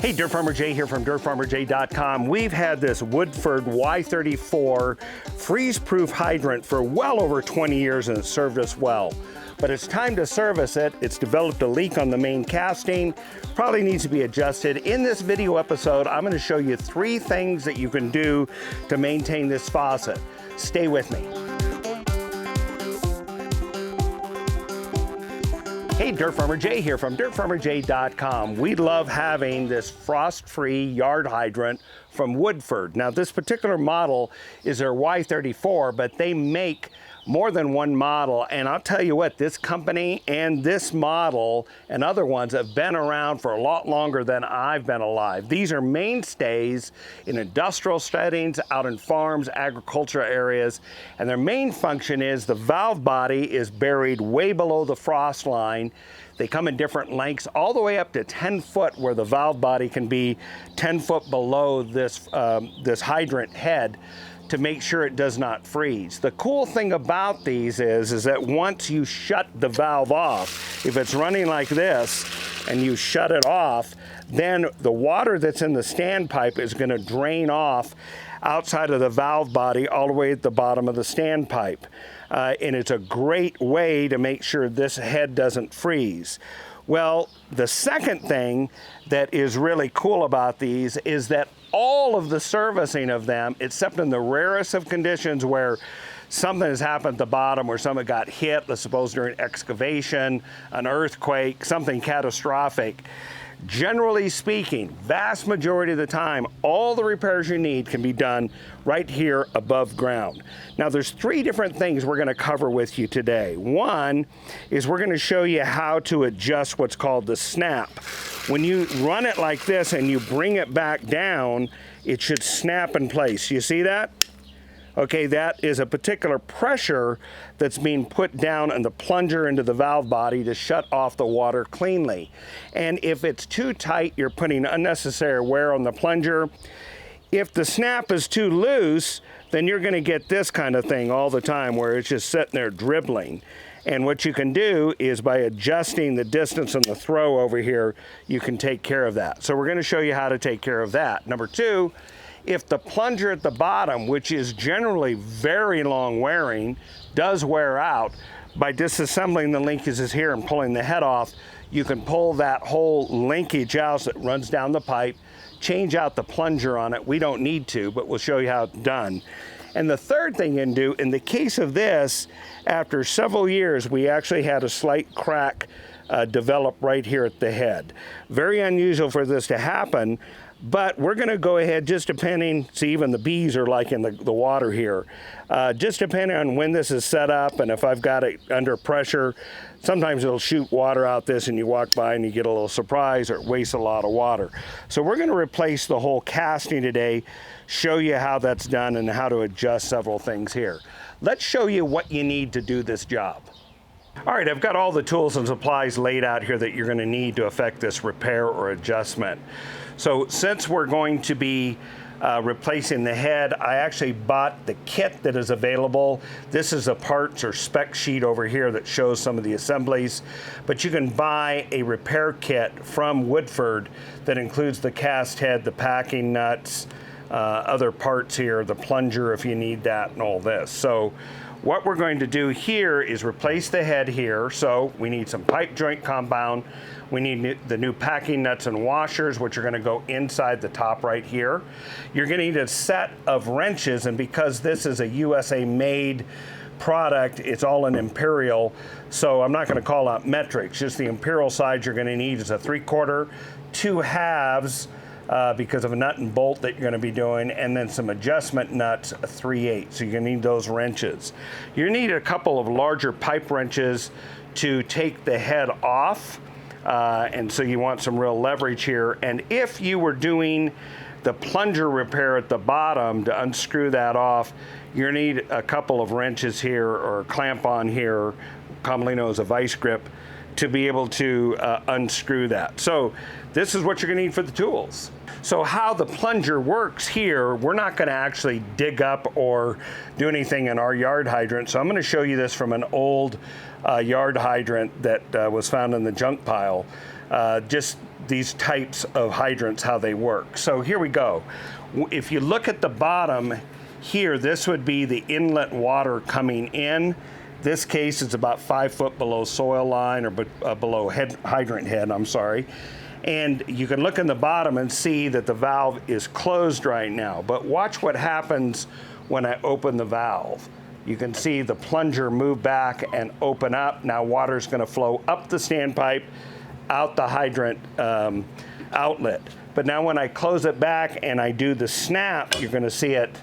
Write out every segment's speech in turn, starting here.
Hey, Dirt Farmer Jay here from dirtfarmerjay.com. We've had this Woodford Y34 freeze-proof hydrant for well over 20 years and it's served us well. But it's time to service it. It's developed a leak on the main casting, probably needs to be adjusted. In this video episode, I'm going to show you 3 things that you can do to maintain this faucet. Stay with me. Hey, Dirt Farmer Jay here from dirtfarmerjay.com. We love having this frost-free yard hydrant from Woodford. Now, this particular model is their Y34, but they make more than one model. And I'll tell you what, this company and this model and other ones have been around for a lot longer than I've been alive. These are mainstays in industrial settings, out in farms, agricultural areas. And their main function is the valve body is buried way below the frost line. They come in different lengths, all the way up to 10 foot, where the valve body can be 10 foot below this, this hydrant head, to make sure it does not freeze. The cool thing about these is that once you shut the valve off, if it's running like this and you shut it off, then the water that's in the standpipe is going to drain off outside of the valve body all the way at the bottom of the standpipe. And it's a great way to make sure this head doesn't freeze. Well, the second thing that is really cool about these is that all of the servicing of them, except in the rarest of conditions where something has happened at the bottom, where someone got hit, let's suppose during excavation, an earthquake, something catastrophic. Generally speaking, vast majority of the time, all the repairs you need can be done right here above ground. Now, there's 3 different things we're going to cover with you today. One is we're going to show you how to adjust what's called the snap. When you run it like this and you bring it back down, it should snap in place. You see that? Okay, that is a particular pressure that's being put down on the plunger into the valve body to shut off the water cleanly. And if it's too tight, you're putting unnecessary wear on the plunger. If the snap is too loose, then you're going to get this kind of thing all the time where it's just sitting there dribbling. And what you can do is by adjusting the distance on the throw over here, you can take care of that. So we're going to show you how to take care of that. Number 2, if the plunger at the bottom, which is generally very long wearing, does wear out, by disassembling the linkages here and pulling the head off, you can pull that whole linkage out that runs down the pipe, change out the plunger on it. We don't need to, but we'll show you how it's done. And the third thing you can do, in the case of this, after several years, we actually had a slight crack develop right here at the head. Very unusual for this to happen, but we're going to go ahead, just depending, see, even the bees are like in the water here. Just depending on when this is set up and if I've got it under pressure, sometimes it'll shoot water out this and you walk by and you get a little surprise, or it wastes a lot of water. So we're going to replace the whole casting today, show you how that's done and how to adjust several things here. Let's show you what you need to do this job. All right, I've got all the tools and supplies laid out here that you're going to need to effect this repair or adjustment. So since we're going to be replacing the head, I actually bought the kit that is available. This is a parts or spec sheet over here that shows some of the assemblies, but you can buy a repair kit from Woodford that includes the cast head, the packing nuts, other parts here, the plunger if you need that, and all this. So what we're going to do here is replace the head here. So we need some pipe joint compound. We need the new packing nuts and washers, which are going to go inside the top right here. You're going to need a set of wrenches, and because this is a USA made product, it's all in imperial, so I'm not going to call out metrics. Just the imperial size you're going to need is a 3/4, 2 halves, because of a nut and bolt that you're going to be doing, and then some adjustment nuts, a 3/8. So you're going to need those wrenches. You need a couple of larger pipe wrenches to take the head off, and so you want some real leverage here. And if you were doing the plunger repair at the bottom to unscrew that off, you're going to need a couple of wrenches here, or a clamp on here, commonly known as a vice grip, to be able to unscrew that. So this is what you're going to need for the tools. So how the plunger works here, we're not going to actually dig up or do anything in our yard hydrant. So I'm going to show you this from an old yard hydrant that was found in the junk pile. just these types of hydrants, how they work. So here we go. If you look at the bottom here, this would be the inlet water coming in. This case is about 5 foot below soil line, or below hydrant head, I'm sorry. And you can look in the bottom and see that the valve is closed right now. But watch what happens when I open the valve. You can see the plunger move back and open up. Now water's gonna flow up the standpipe, out the hydrant outlet. But now when I close it back and I do the snap, you're gonna see it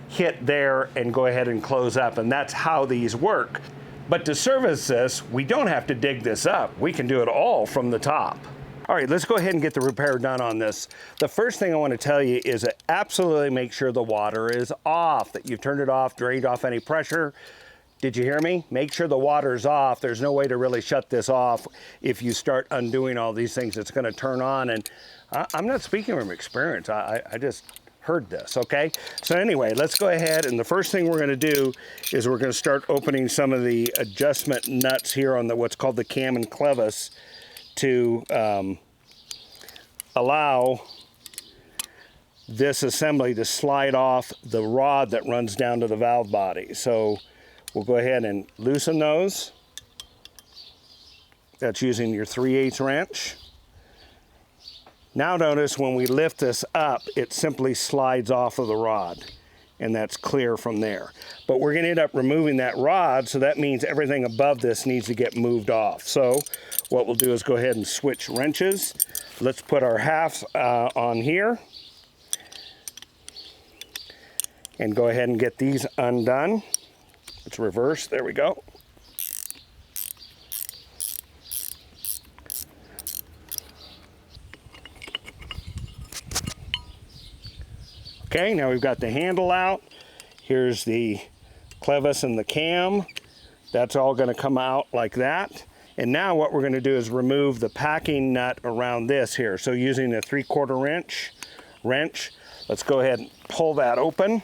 hit there and go ahead and close up. And that's how these work. But to service this, we don't have to dig this up. We can do it all from the top. All right, let's go ahead and get the repair done on this. The first thing I want to tell you is to absolutely make sure the water is off, that you've turned it off, drained off any pressure. Did you hear me? Make sure the water's off. There's no way to really shut this off if you start undoing all these things. It's going to turn on, and I'm not speaking from experience. I just heard this, okay? So anyway, let's go ahead, and the first thing we're going to do is we're going to start opening some of the adjustment nuts here on the what's called the cam and clevis, to allow this assembly to slide off the rod that runs down to the valve body. So we'll go ahead and loosen those. That's using your 3/8 wrench. Now notice when we lift this up, it simply slides off of the rod, and that's clear from there. But we're gonna end up removing that rod, so that means everything above this needs to get moved off. So what we'll do is go ahead and switch wrenches. Let's put our halves on here and go ahead and get these undone. It's reversed, there we go. Okay, now we've got the handle out. Here's the clevis and the cam. That's all gonna come out like that. And now what we're gonna do is remove the packing nut around this here. So using a 3/4 wrench, let's go ahead and pull that open.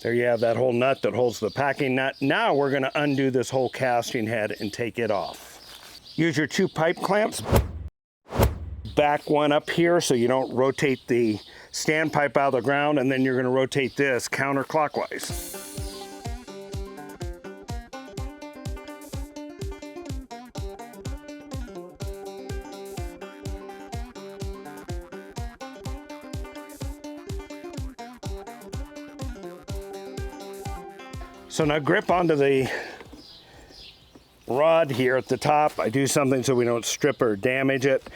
There you have that whole nut that holds the packing nut. Now we're gonna undo this whole casting head and take it off. Use your 2 pipe clamps. Back one up here so you don't rotate the standpipe out of the ground, and then you're gonna rotate this counterclockwise. So now grip onto the rod here at the top. I do something so we don't strip or damage it.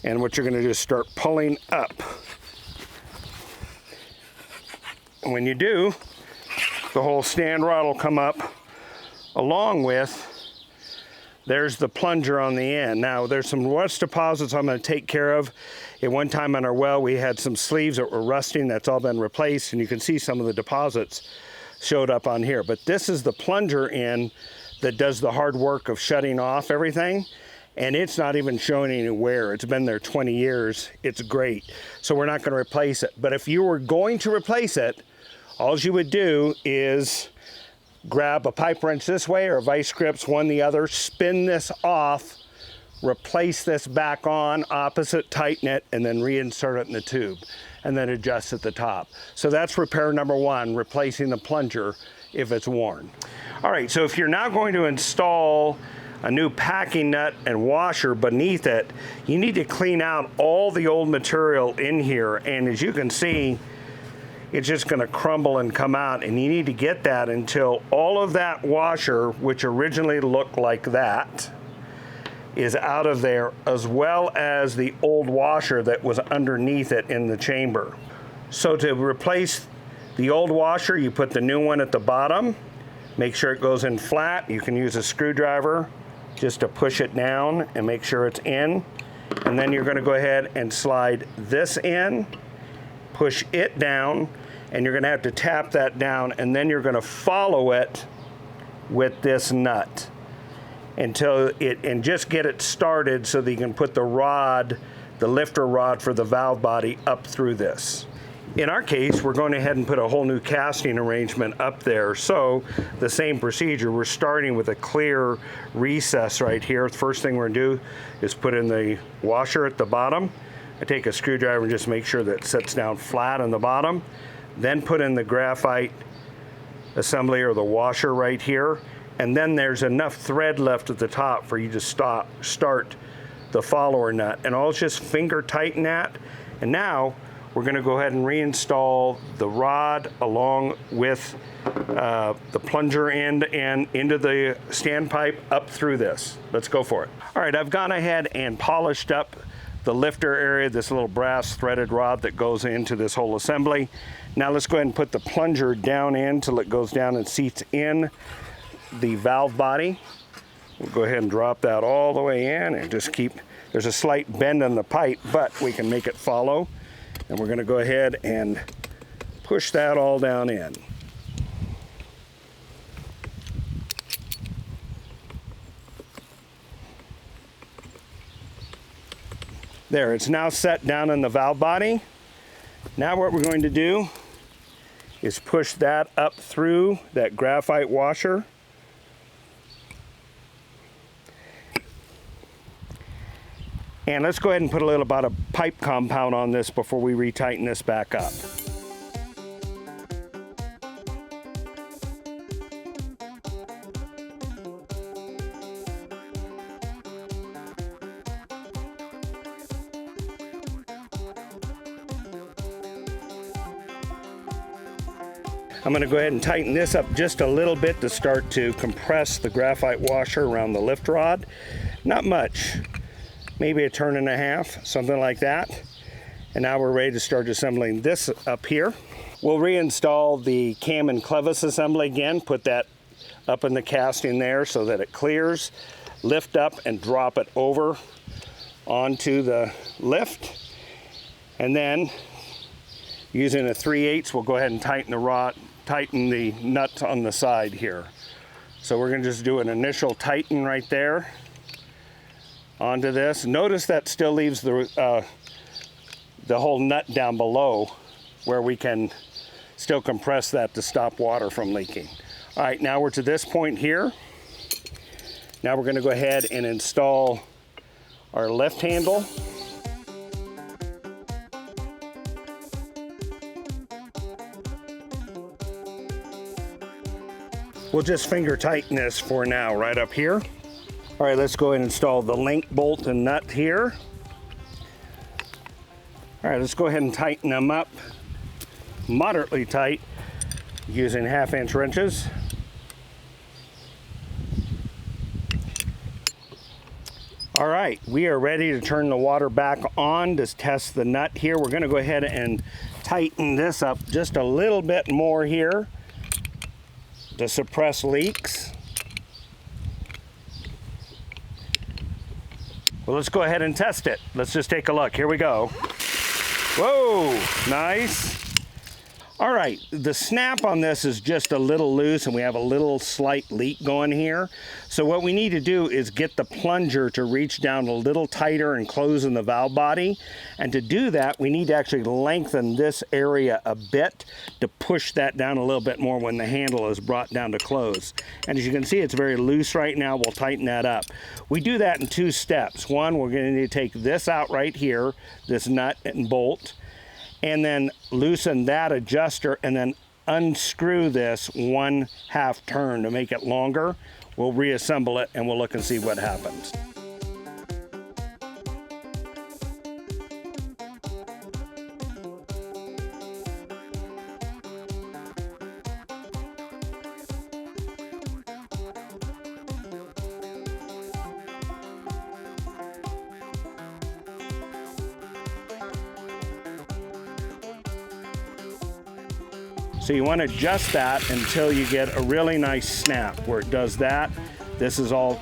And what you're gonna do is start pulling up. And when you do, the whole stand rod will come up, along with, there's the plunger on the end. Now there's some rust deposits I'm gonna take care of. At one time on our well, we had some sleeves that were rusting. That's all been replaced, and you can see some of the deposits showed up on here. But this is the plunger end that does the hard work of shutting off everything. And it's not even showing any wear. It's been there 20 years. It's great. So we're not going to replace it. But if you were going to replace it, all you would do is grab a pipe wrench this way or vice grips one the other, spin this off, replace this back on, opposite, tighten it, and then reinsert it in the tube, and then adjust at the top. So that's repair number 1, replacing the plunger if it's worn. All right, so if you're now going to install a new packing nut and washer beneath it, you need to clean out all the old material in here. And as you can see, it's just gonna crumble and come out, and you need to get that until all of that washer, which originally looked like that, is out of there, as well as the old washer that was underneath it in the chamber. So to replace the old washer, you put the new one at the bottom, make sure it goes in flat. You can use a screwdriver just to push it down and make sure it's in. And then you're gonna go ahead and slide this in, push it down, and you're gonna have to tap that down, and then you're gonna follow it with this nut until it, and just get it started so that you can put the rod the lifter rod for the valve body up through this. In our case, we're going ahead and put a whole new casting arrangement up there. So the same procedure, we're starting with a clear recess right here. The first thing we're gonna do is put in the washer at the bottom. I take a screwdriver and just make sure that it sits down flat on the bottom. Then put in the graphite assembly or the washer right here. And then there's enough thread left at the top for you to start the follower nut. And I'll just finger tighten that. And now we're going to go ahead and reinstall the rod along with the plunger end and into the standpipe up through this. Let's go for it. All right, I've gone ahead and polished up the lifter area, this little brass threaded rod that goes into this whole assembly. Now let's go ahead and put the plunger down in till it goes down and seats in the valve body. We'll go ahead and drop that all the way in and just keep, there's a slight bend in the pipe, but we can make it follow. And we're going to go ahead and push that all down in. There, it's now set down in the valve body. Now what we're going to do is push that up through that graphite washer. And let's go ahead and put a little about a pipe compound on this before we retighten this back up. I'm going to go ahead and tighten this up just a little bit to start to compress the graphite washer around the lift rod. Not much. Maybe a turn and a half, something like that. And now we're ready to start assembling this up here. We'll reinstall the cam and clevis assembly again, put that up in the casting there so that it clears, lift up and drop it over onto the lift. And then using a 3/8, we'll go ahead and tighten the rod, tighten the nut on the side here. So we're gonna just do an initial tighten right there onto this. Notice that still leaves the whole nut down below where we can still compress that to stop water from leaking. All right, now we're to this point here. Now we're going to go ahead and install our lift handle. We'll just finger tighten this for now right up here. All right, let's go ahead and install the link bolt and nut here. All right, let's go ahead and tighten them up moderately tight using 1/2" wrenches. All right, we are ready to turn the water back on to test the nut here. We're going to go ahead and tighten this up just a little bit more here to suppress leaks. Well, let's go ahead and test it. Let's just take a look. Here we go. Whoa, nice. All right, the snap on this is just a little loose and we have a little slight leak going here. So what we need to do is get the plunger to reach down a little tighter and close in the valve body. And to do that, we need to actually lengthen this area a bit to push that down a little bit more when the handle is brought down to close. And as you can see, it's very loose right now. We'll tighten that up. We do that in 2 steps. One, we're going to need to take this out right here, this nut and bolt, and then loosen that adjuster and then unscrew this 1/2 turn to make it longer. We'll reassemble it and we'll look and see what happens. So you want to adjust that until you get a really nice snap where it does that. This is all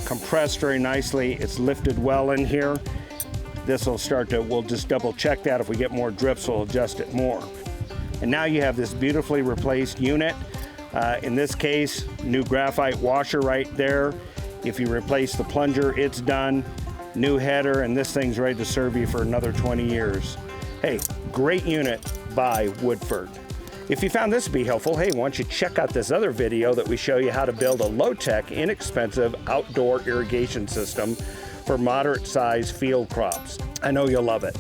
compressed very nicely. It's lifted well in here. This will start to, we'll just double check that. If we get more drips, we'll adjust it more. And now you have this beautifully replaced unit. In this case, new graphite washer right there. If you replace the plunger, it's done. new header, and this thing's ready to serve you for another 20 years. Hey, great unit by Woodford. If you found this to be helpful, hey, why don't you check out this other video that we show you how to build a low-tech, inexpensive outdoor irrigation system for moderate-sized field crops. I know you'll love it.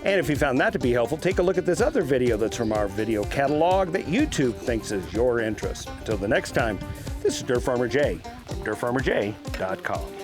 And if you found that to be helpful, take a look at this other video that's from our video catalog that YouTube thinks is your interest. Until the next time, this is Dirt Farmer Jay from dirtfarmerjay.com.